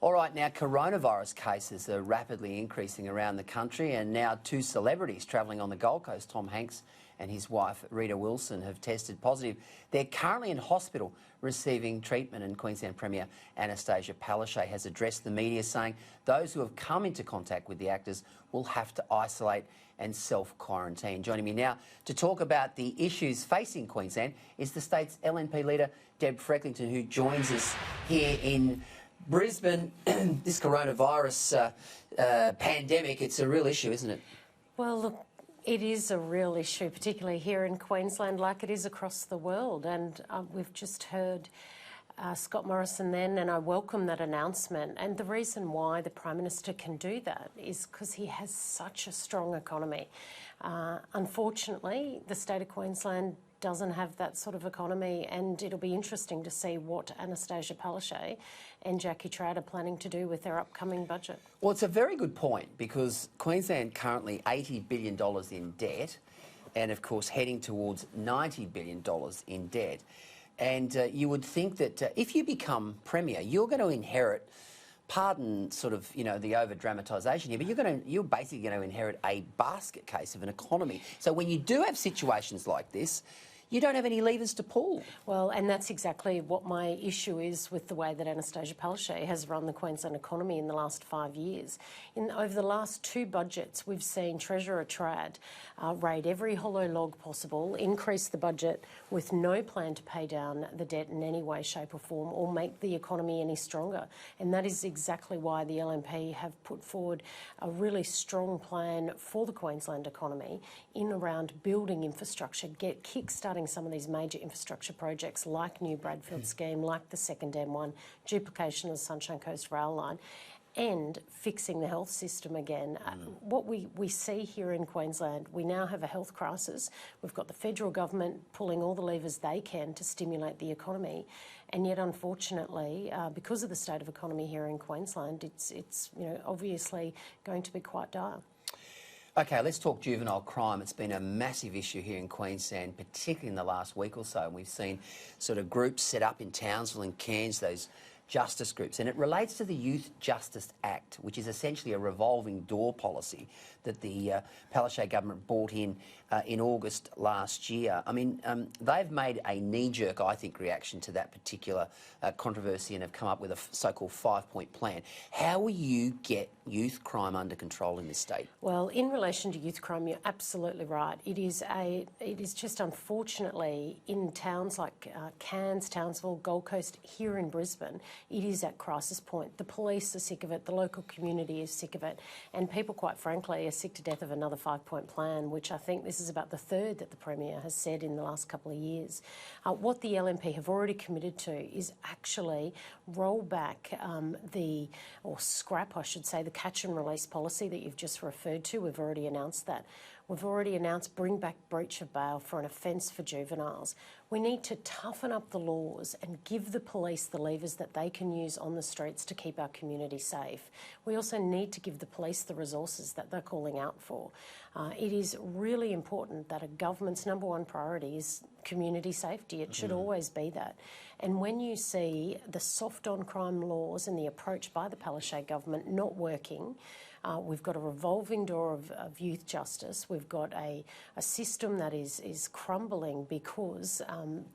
All right, now coronavirus cases are rapidly increasing around the country, and now two celebrities travelling on the Gold Coast, Tom Hanks and his wife Rita Wilson, have tested positive. They're currently in hospital receiving treatment, and Queensland Premier Anastasia Palaszczuk has addressed the media saying those who have come into contact with the actors will have to isolate and self-quarantine. Joining me now to talk about the issues facing Queensland is the state's LNP leader, Deb Frecklington, who joins us here in Brisbane. This coronavirus pandemic, it's a real issue, isn't it? Well, look, it is a real issue, particularly here in Queensland, like it is across the world. And we've just heard Scott Morrison then, and I welcome that announcement. And the reason why the Prime Minister can do that is because he has such a strong economy. Unfortunately, the state of Queensland doesn't have that sort of economy, and it'll be interesting to see what Anastasia Palaszczuk and Jackie Trad are planning to do with their upcoming budget. Well, it's a very good point, because Queensland currently $80 billion in debt, and of course heading towards $90 billion in debt. And you would think that if you become Premier, you're going to inherit, pardon sort of, you know, the over-dramatisation here, but you're basically going to inherit a basket case of an economy. So when you do have situations like this, you don't have any levers to pull. Well, and that's exactly what my issue is with the way that Anastasia Palaszczuk has run the Queensland economy in the last 5 years. Over the last two budgets, we've seen Treasurer Trad raid every hollow log possible, increase the budget with no plan to pay down the debt in any way, shape or form, or make the economy any stronger. And that is exactly why the LNP have put forward a really strong plan for the Queensland economy in around building infrastructure, kickstarting some of these major infrastructure projects like New Bradfield Scheme, like the second M1, duplication of the Sunshine Coast rail line, and fixing the health system again. What we see here in Queensland, we now have a health crisis. We've got the federal government pulling all the levers they can to stimulate the economy, and yet unfortunately, because of the state of economy here in Queensland, it's obviously going to be quite dire. OK, let's talk juvenile crime. It's been a massive issue here in Queensland, particularly in the last week or so. And we've seen sort of groups set up in Townsville and Cairns, those justice groups. And it relates to the Youth Justice Act, which is essentially a revolving door policy that the Palaszczuk government brought in August last year. I mean, they've made a knee-jerk, I think, reaction to that particular controversy and have come up with a so-called 5-point plan. How will you get youth crime under control in this state? Well, in relation to youth crime, you're absolutely right. It is just unfortunately in towns like Cairns, Townsville, Gold Coast, here in Brisbane, it is at crisis point. The police are sick of it, the local community is sick of it, and people, quite frankly, are sick to death of another 5-point plan, which I think this is about the third that the Premier has said in the last couple of years. What the LNP have already committed to is actually roll back or scrap, I should say, the catch and release policy that you've just referred to. We've already announced that. We've already announced bring back breach of bail for an offence for juveniles. We need to toughen up the laws and give the police the levers that they can use on the streets to keep our community safe. We also need to give the police the resources that they're calling out for. It is really important that a government's number one priority is community safety. It should always be that. And when you see the soft on crime laws and the approach by the Palaszczuk government not working, we've got a revolving door of youth justice. We've got a system that is crumbling because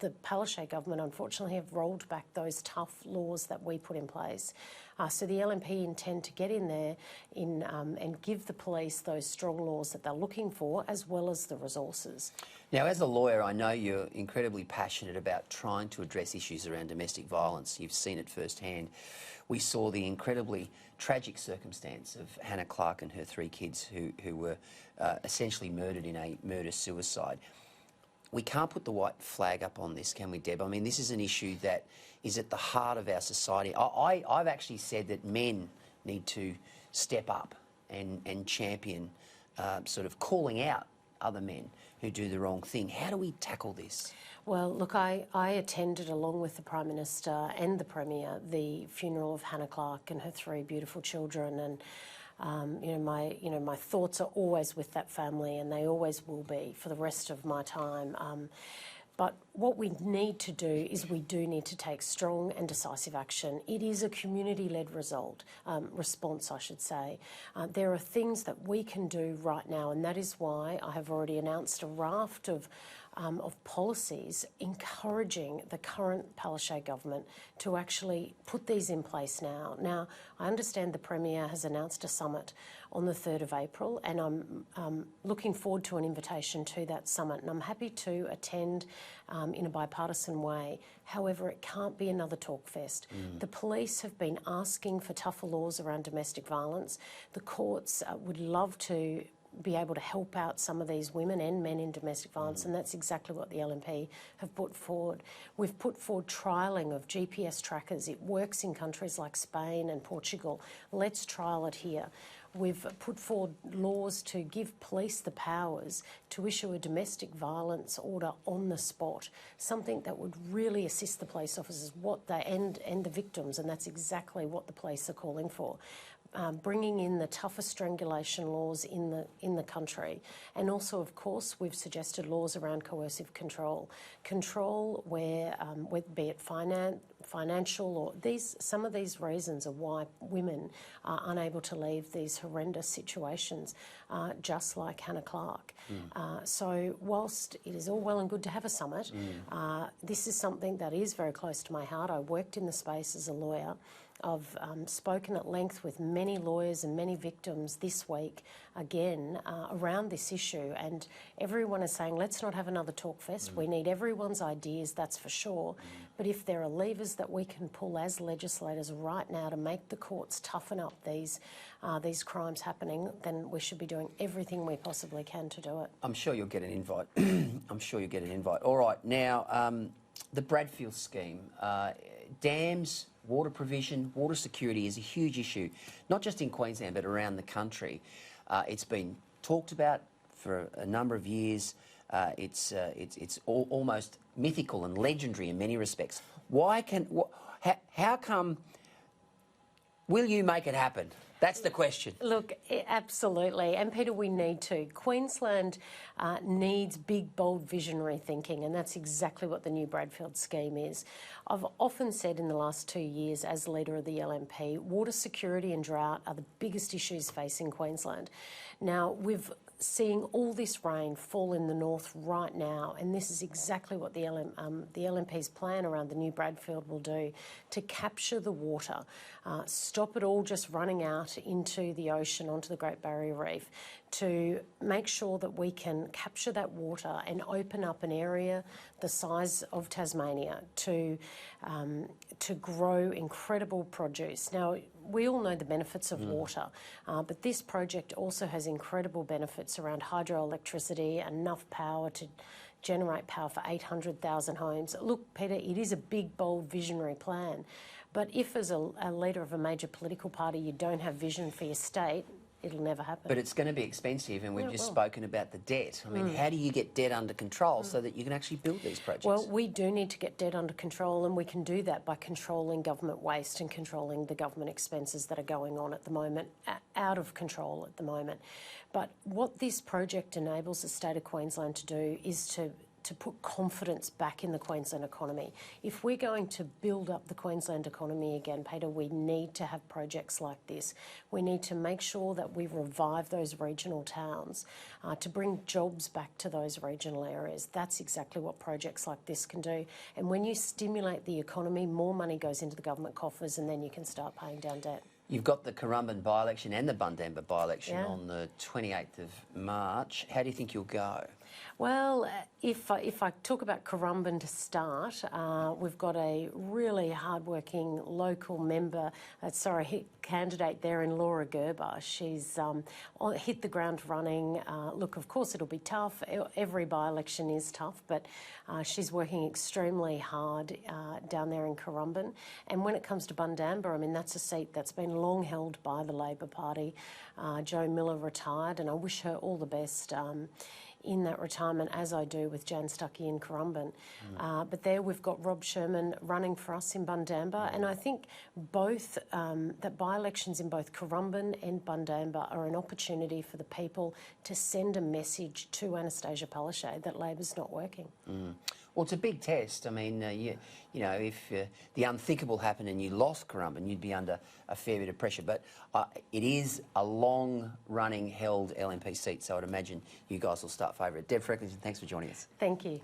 the Palaszczuk government, unfortunately, have rolled back those tough laws that we put in place. So the LNP intend to get in there and give the police those strong laws that they're looking for, as well as the resources. Now, as a lawyer, I know you're incredibly passionate about trying to address issues around domestic violence. You've seen it firsthand. We saw the incredibly tragic circumstance of Hannah Clark and her 3 kids who were essentially murdered in a murder-suicide. We can't put the white flag up on this, can we, Deb? I mean, this is an issue that is at the heart of our society. I've actually said that men need to step up and champion sort of calling out other men who do the wrong thing. How do we tackle this? Well, look, I attended, along with the Prime Minister and the Premier, the funeral of Hannah Clark and her 3 beautiful children, and my thoughts are always with that family, and they always will be for the rest of my time. But what we need to do is we do need to take strong and decisive action. It is a community-led response, I should say. There are things that we can do right now, and that is why I have already announced a raft of policies encouraging the current Palaszczuk government to actually put these in place now. Now, I understand the Premier has announced a summit on the 3rd of April, and I'm looking forward to an invitation to that summit, and I'm happy to attend in a bipartisan way. However, it can't be another talk fest. The police have been asking for tougher laws around domestic violence. The courts would love to be able to help out some of these women and men in domestic violence, and that's exactly what the LNP have put forward. We've put forward trialling of GPS trackers. It works in countries like Spain and Portugal. Let's trial it here. We've put forward laws to give police the powers to issue a domestic violence order on the spot, something that would really assist the police officers and the victims, and that's exactly what the police are calling for. Bringing in the tougher strangulation laws in the country, and also, of course, we've suggested laws around coercive control where be it financial or some of these reasons are why women are unable to leave these horrendous situations, just like Hannah Clark. So whilst it is all well and good to have a summit, this is something that is very close to my heart. I worked in the space as a lawyer. I've spoken at length with many lawyers and many victims this week, again, around this issue, and everyone is saying, let's not have another talk fest. We need everyone's ideas, that's for sure. But if there are levers that we can pull as legislators right now to make the courts toughen up these crimes happening, then we should be doing everything we possibly can to do it. I'm sure you'll get an invite. I'm sure you'll get an invite. All right, now, the Bradfield scheme. Dams, water provision, water security is a huge issue, not just in Queensland but around the country. It's been talked about for a number of years. It's almost mythical and legendary in many respects. How come? Will you make it happen? That's the question. Look, absolutely. And Peter, we need to. Queensland needs big, bold, visionary thinking, and that's exactly what the new Bradfield scheme is. I've often said in the last 2 years as leader of the LNP, water security and drought are the biggest issues facing Queensland. Now, we've seeing all this rain fall in the north right now, and this is exactly what the LNP's plan around the new Bradfield will do to capture the water, stop it all just running out into the ocean, onto the Great Barrier Reef, to make sure that we can capture that water and open up an area the size of Tasmania to grow incredible produce. Now, we all know the benefits of water, but this project also has incredible benefits around hydroelectricity, enough power to generate power for 800,000 homes. Look, Peter, it is a big, bold, visionary plan. But if as a leader of a major political party you don't have vision for your state, it'll never happen. But it's going to be expensive, and we've just spoken about the debt. I mean, how do you get debt under control so that you can actually build these projects? Well, we do need to get debt under control, and we can do that by controlling government waste and controlling the government expenses that are going on at the moment, out of control at the moment. But what this project enables the state of Queensland to do is to put confidence back in the Queensland economy. If we're going to build up the Queensland economy again, Peter, we need to have projects like this. We need to make sure that we revive those regional towns, to bring jobs back to those regional areas. That's exactly what projects like this can do. And when you stimulate the economy, more money goes into the government coffers, and then you can start paying down debt. You've got the Currumbin by-election and the Bundamba by-election on the 28th of March. How do you think you'll go? Well, if I talk about Currumbin to start, we've got a really hard-working local candidate there in Laura Gerber. She's hit the ground running. Look, of course it'll be tough. Every by-election is tough, but she's working extremely hard down there in Currumbin. And when it comes to Bundamba, I mean, that's a seat that's been long held by the Labor Party. Jo Miller retired, and I wish her all the best in that retirement, as I do with Jan Stuckey in Currumbin. But there we've got Rob Sherman running for us in Bundamba, and I think both that by-elections in both Currumbin and Bundamba are an opportunity for the people to send a message to Anastasia Palaszczuk that Labor's not working. Well, it's a big test. I mean, you know, if the unthinkable happened and you lost Currumbin, you'd be under a fair bit of pressure. But it is a long-running held LNP seat, so I'd imagine you guys will start favourite. Deb Frecklington, thanks for joining us. Thank you.